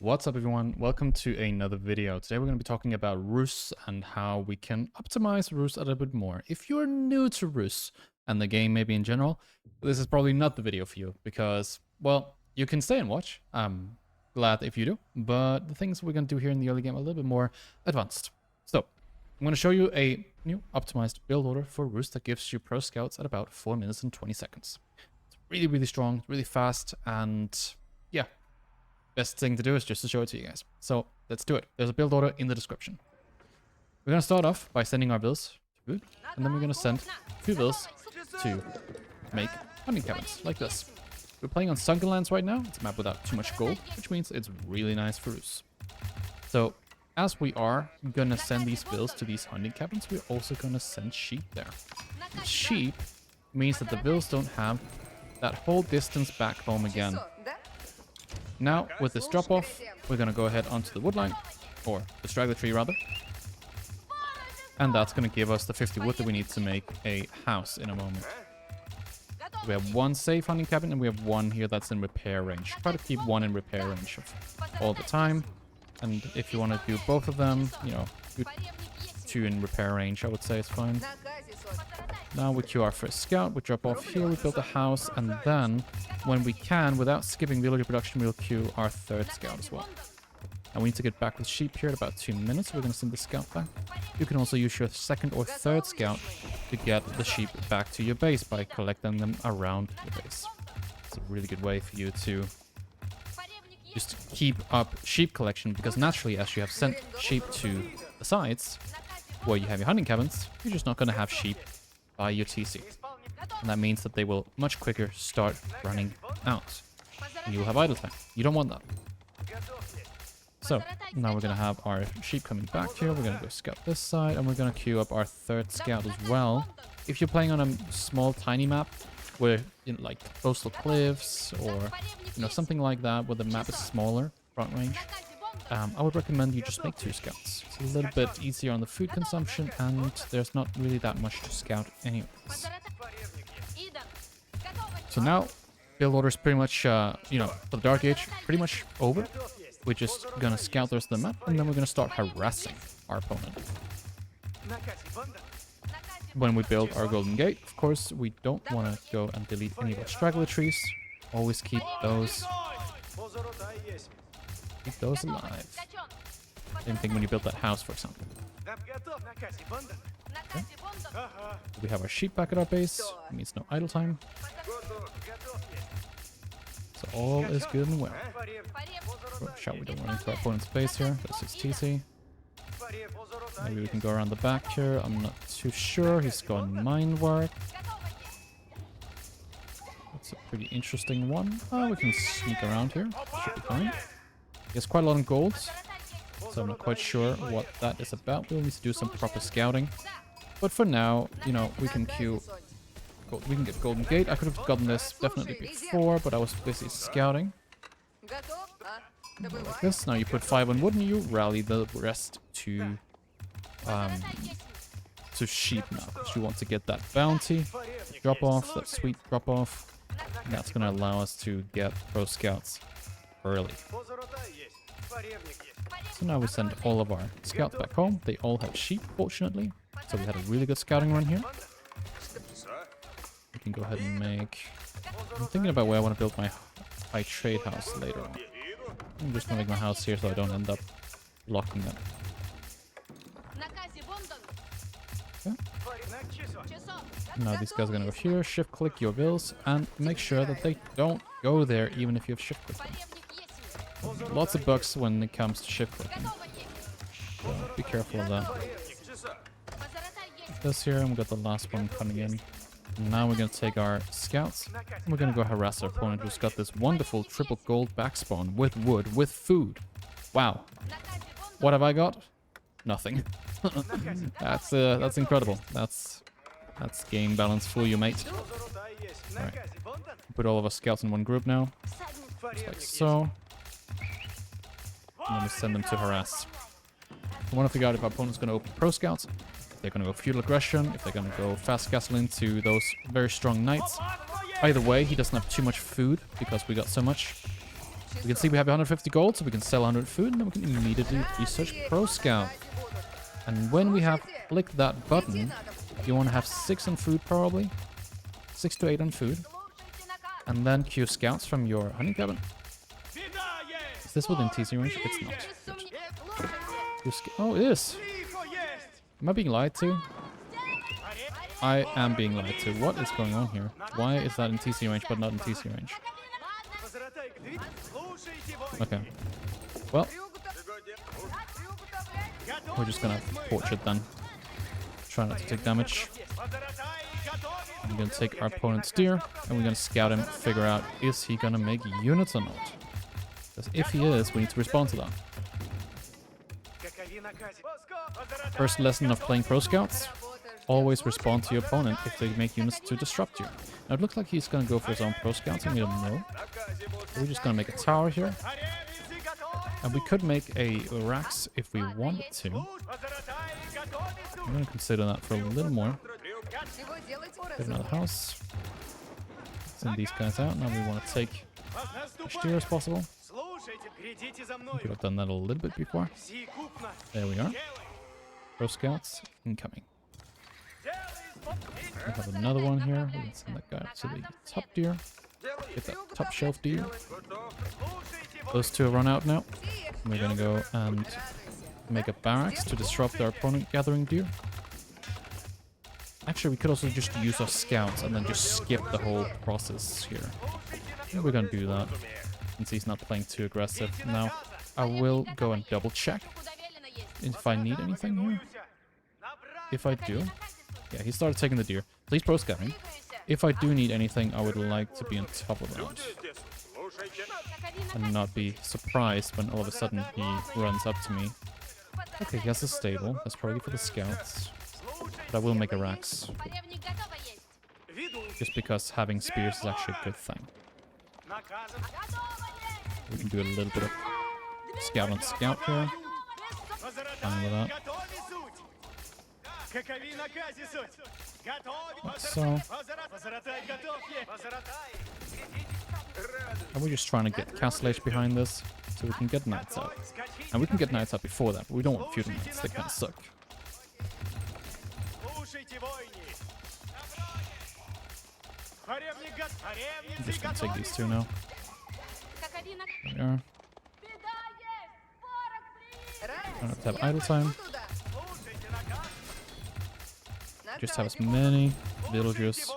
What's up everyone, welcome to another video. Today we're going to be talking about roosts and how we can optimize roosts a little bit more. If you're new to roosts and the game maybe in general, this is probably not the video for you because, well, you can stay and watch. I'm glad if you do, but the things we're going to do here in the early game are a little bit more advanced. So, I'm going to show you a new optimized build order for roost that gives you pro scouts at about 4 minutes and 20 seconds. It's really strong, really fast, and yeah. Best thing to do is just to show it to you guys. So let's do it. There's a build order in the description. We're going to start off by sending our bills to food, and then we're going to send 2 bills to make hunting cabins like this. We're playing on sunken lands right now. It's a map without too much gold, which means it's really nice for roosts. So as we are going to send these bills to these hunting cabins, we're also going to send sheep there. And sheep means that the bills don't have that whole distance back home again. Now, with this drop-off, we're going to go ahead onto the wood line, or the straggler tree rather. And that's going to give us the 50 wood that we need to make a house in a moment. We have 1 safe hunting cabin, and we have 1 here that's in repair range. Try to keep 1 in repair range all the time. And if you want to do both of them, you know, do 2 in repair range, I would say it's fine. Now we queue our first scout, we drop off here, we build a house, and then, when we can, without skipping villager production, we'll queue our 3rd scout as well. And we need to get back with sheep here at about 2 minutes, we're going to send the scout back. You can also use your 2nd or 3rd scout to get the sheep back to your base by collecting them around your base. It's a really good way for you to just keep up sheep collection, because naturally, as you have sent sheep to the sides, where you have your hunting cabins, you're just not going to have sheep by your TC. And that means that they will much quicker start running out. And you'll have idle time. You don't want that. So, now we're going to have our sheep coming back here. We're going to go scout this side, and we're going to queue up our 3rd scout as well. If you're playing on a small, tiny map, where, in like, coastal cliffs, or, you know, something like that, where the map is smaller, front range, I would recommend you just make 2 scouts. It's a little bit easier on the food consumption, and there's not really that much to scout anyways. So now, build order is pretty much, you know, for the Dark Age, pretty much over. We're just gonna scout the rest of the map, and then we're gonna start harassing our opponent. When we build our Golden Gate, of course, we don't want to go and delete any of our straggler trees. Always keep those alive. Same thing when you build that house, for example. Okay. We have our sheep back at our base. It means no idle time. So all is good and well. Shall we don't run into our opponent's base here? That's his TC. Maybe we can go around the back here. I'm not too sure. He's gone mine work. That's a pretty interesting one. Oh, we can sneak around here. Should be fine. He has quite a lot of gold, so I'm not quite sure what that is about. We'll need to do some proper scouting. But for now, you know, we can queue... We can get Golden Gate. I could have gotten this definitely before, but I was busy scouting. Like this. Now you put 5 on wood and you rally the rest to sheep now, because you want to get that bounty drop off, that sweet drop off. And that's going to allow us to get pro scouts early. So now we send all of our scouts back home. They all have sheep, fortunately. So we had a really good scouting run here. We can go ahead and make... I'm thinking about where I want to build my high trade house later on. I'm just going to make my house here so I don't end up blocking them. Okay. Now these guys are going to go here, shift click your bills, and make sure that they don't go there even if you have shift clicked them. Lots of bugs when it comes to shift clicking. So be careful of that. This here, and we got the last one coming in. Now we're going to take our scouts, and we're going to go harass our opponent who's got this wonderful triple gold backspawn with wood, with food. Wow. What have I got? Nothing. That's incredible. That's game balance for you, mate. Alright. Put all of our scouts in one group now. Just like so. And then we send them to harass. I want to figure out if our opponent's going to open pro scouts. They're going to go feudal aggression, if they're going to go fast castle into those very strong knights. Either way, he doesn't have too much food because we got so much. We can see we have 150 gold, so we can sell 100 food, and then we can immediately research Pro Scout. And when we have clicked that button, you want to have 6 on food probably. 6 to 8 on food. And then queue scouts from your hunting cabin. Is this within TC range? It's not. Oh, it is. Am I being lied to? I am being lied to. What is going on here? Why is that in TC range but not in TC range? Okay. Well, we're just gonna torch it then. Try not to take damage. I'm gonna take our opponent's deer and we're gonna scout him, figure out is he gonna make units or not. Because if he is, we need to respond to that. First lesson of playing Pro Scouts: always respond to your opponent if they make units to disrupt you. Now it looks like he's gonna go for his own Pro Scouts and we don't know. So we're just gonna make a tower here. And we could make a Rax if we wanted to. I'm gonna consider that for a little more. Get another house. Send these guys out. Now we want to take as deer as possible. We could have done that a little bit before. There we are. Pro Scouts incoming. We have another one here. We can send that guy up to the top deer. Get that top shelf deer. Those two run out now. We're gonna go and make a barracks to disrupt our opponent gathering deer. Actually, we could also just use our scouts and then just skip the whole process here. Yeah, we're gonna do that since he's not playing too aggressive. Now, I will go and double check if I need anything here. If I do, yeah, he started taking the deer. Please pro scouting. If I do need anything, I would like to be on top of that and not be surprised when all of a sudden he runs up to me. Okay, he has a stable. That's probably for the scouts. But I will make a Rax. Just because having spears is actually a good thing. We can do a little bit of scout on scout here. Fine with that. Like so. And we're just trying to get Castle Age behind this so we can get Knights out. And we can get Knights out before that, but we don't want Feudal Knights, they kind of suck. I'm just gonna take these two now. There we are. I don't have to have idle time. Just have as many villagers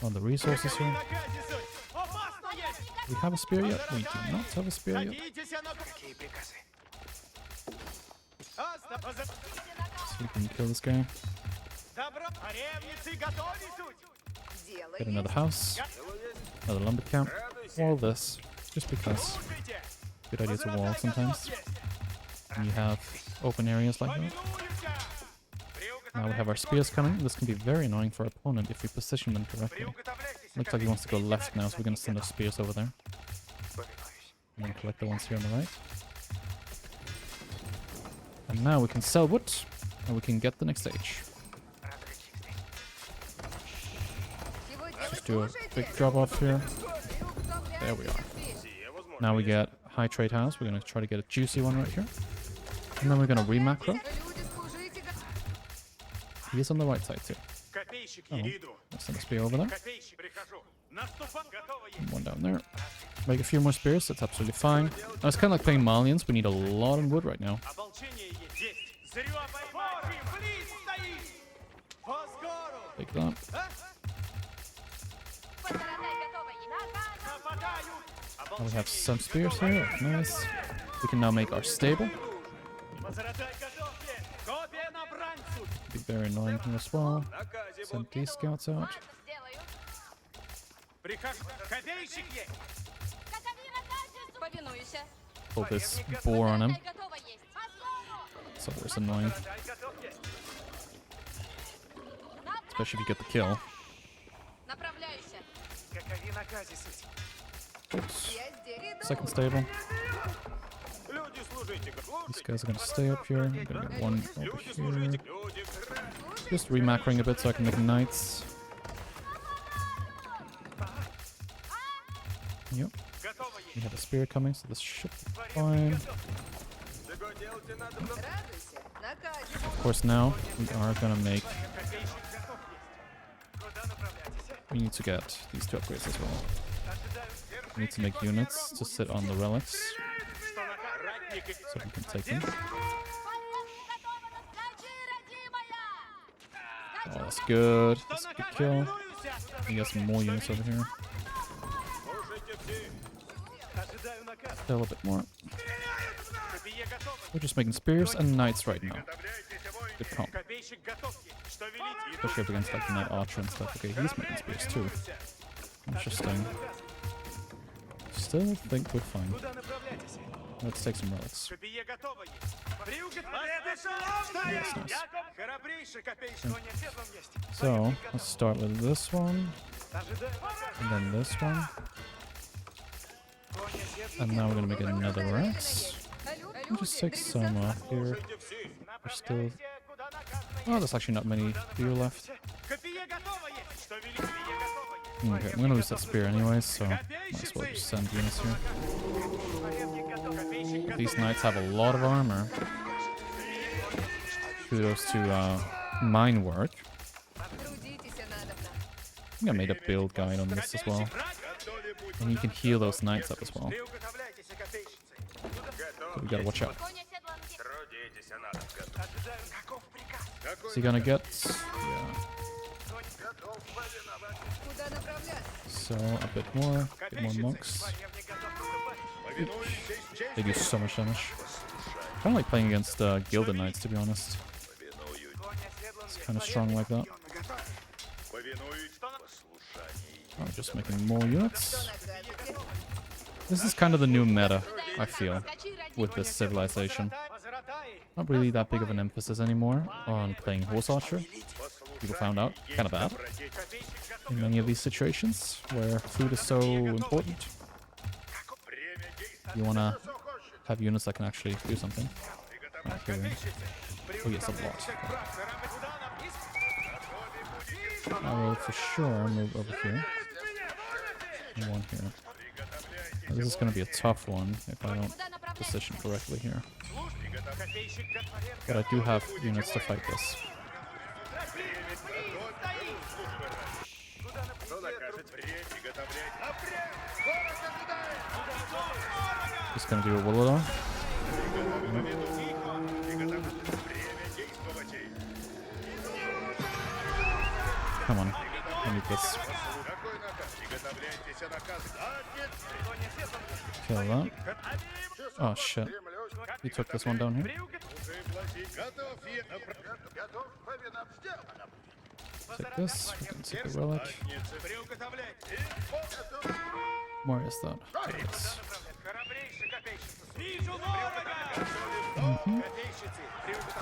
on the resources here. Do we have a spear yet? We do not have a spear yet. So we can kill this guy. Get another house. Another lumber camp. Wall this. Just because. Good idea to wall sometimes. When you have open areas like that. Now we have our spears coming. This can be very annoying for our opponent if we position them correctly. Looks like he wants to go left now, so we're going to send our spears over there. And then collect the ones here on the right. And now we can sell wood, and we can get the next stage. Let's just do a big drop off here. There we are. Now we get high trade house. We're going to try to get a juicy one right here. And then we're going to re-macro. He is on the right side too. Oh, let's send a spear over there. And one down there. Make a few more spears, that's absolutely fine. Now it's kind of like playing Malians, we need a lot of wood right now. Take that. Now we have some spears here, nice. We can now make our stable. Be very annoying here as well. Send these scouts out. Pull this boar on him. So it's annoying. Especially if you get the kill. Oops. Second stable. These guys are gonna stay up here. I'm gonna get one over here. Just remacroing a bit so I can make knights. Yep. We have a spear coming, so this should be fine. Of course, now we are gonna make... We need to get these two upgrades as well. We need to make units to sit on the relics, so we can take them. Oh, that's good. That's a good kill. We got some more units over here. Kill a bit more. We're just making spears and knights right now. Good comp. Especially up against like the knight archer and stuff. Okay, he's making spears too. Interesting. Still think we're fine. Let's take some relics. That's nice. So, let's start with this one. And then this one. And now we're gonna make another Rex. We'll just take some off here. We're still... Oh, there's actually not many here left. Okay, I'm gonna lose that spear anyway, so might as well just send units here. These knights have a lot of armor. Kudos to mine work. I think I made a build guide on this as well. And you can heal those knights up as well. So we gotta watch out. Is he gonna get... Yeah. So, a bit more monks. They do so much damage. Kinda like playing against Gilded Knights, to be honest. It's kinda strong like that. I'm just making more units. This is kind of the new meta, I feel, with this civilization. Not really that big of an emphasis anymore on playing Horse Archer. People found out, kind of bad, in many of these situations where food is so important. You want to have units that can actually do something. Right here. Oh yes, a lot. I will for sure move over here. And one here. Now, this is going to be a tough one if I don't position correctly here. But I do have units to fight this. Just gonna do a Willow. Come on, I need this. Kill that. Oh shit. He took this one down here. Take this. We can take the relic. Where is that? There it is.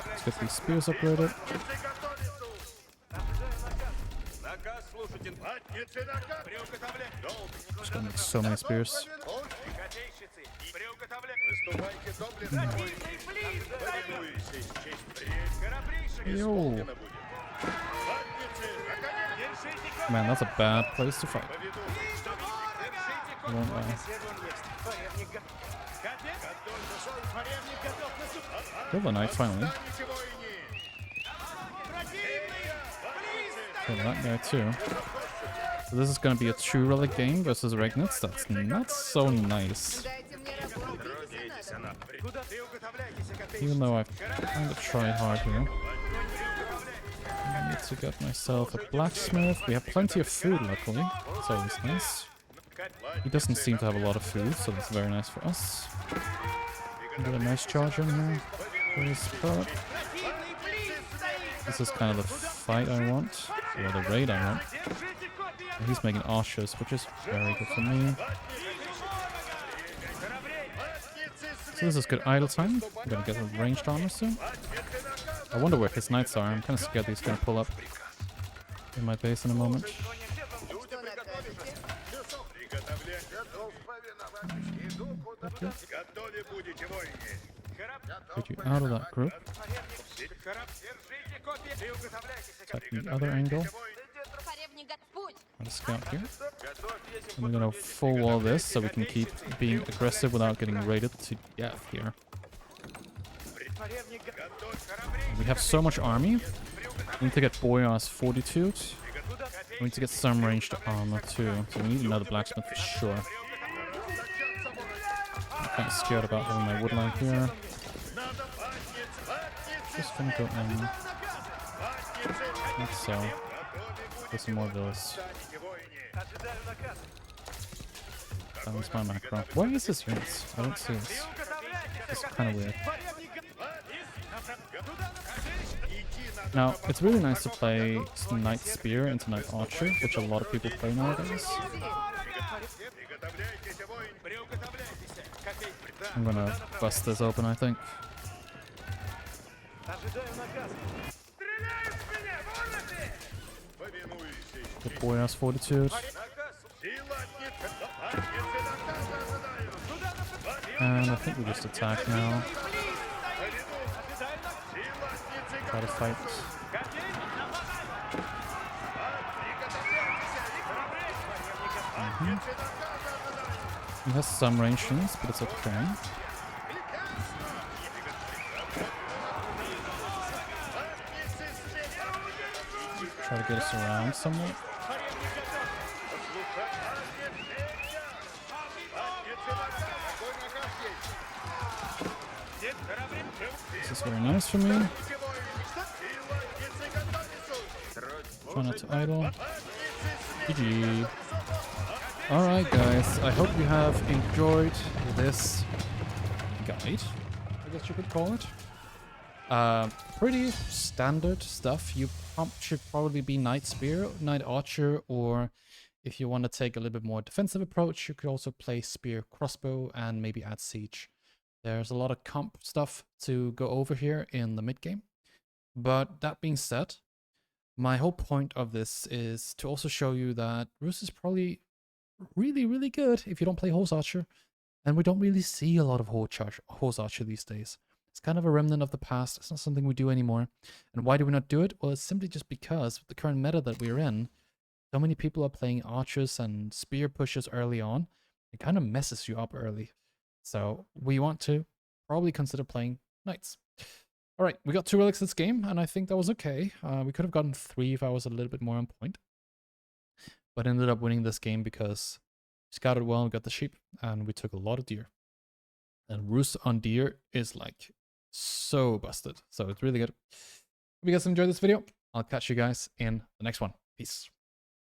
Let's get these spears upgraded. Just gonna make so many spears. Yo. Man, that's a bad place to fight. I won't lie. Kill the knight finally. Kill that guy too. So this is gonna be a true relic game versus Regnitz. That's not so nice. Even though I've kind of tried hard here. I need to get myself a blacksmith. We have plenty of food, luckily. That's always nice. He doesn't seem to have a lot of food, so that's very nice for us. Get a nice charge in here. This is kind of the fight I want, or the raid I want. And he's making archers, which is very good for me. So this is good idle time. I'm gonna get a ranged armor soon. I wonder where his knights are. I'm kind of scared he's gonna pull up in my base in a moment. Get you out of that group. Attack the other angle. Gonna scout here. And we're gonna full wall this so we can keep being aggressive without getting raided to death here. We have so much army. We need to get Boyar's fortitude. We need to get some ranged armor too. So we need another blacksmith for sure. I'm kind of scared about having my wood line here. Just gonna go in. Like so. Put some more of those. That was my macro. Where is this units? I don't see this. It's kind of weird. Now, it's really nice to play Knight Spear into Knight Archer, which a lot of people play nowadays. I'm gonna bust this open, I think. The boy has fortitude. And I think we just attack now. Try to fight. He has some range things, but it's okay. Try to get us around somewhat. This is very nice for me. Try not to idle. GG. Alright guys, I hope you have enjoyed this guide, I guess you could call it. Pretty standard stuff. You should probably be Knight Spear, Knight Archer, or if you want to take a little bit more defensive approach, you could also play Spear Crossbow and maybe add Siege. There's a lot of comp stuff to go over here in the mid game. But that being said, my whole point of this is to also show you that Rus is probably really good if you don't play Horse Archer. And we don't really see a lot of Horse Archer these days. It's kind of a remnant of the past. It's not something we do anymore. And why do we not do it? Well, it's simply just because with the current meta that we're in, so many people are playing archers and spear pushes early on. It kind of messes you up early. So we want to probably consider playing knights. All right, we got 2 relics this game, and I think that was okay. We could have gotten 3 if I was a little bit more on point. But ended up winning this game because we scouted well and got the sheep, and we took a lot of deer. And Rus on deer is like so busted. So it's really good. Hope you guys enjoyed this video. I'll catch you guys in the next one. Peace.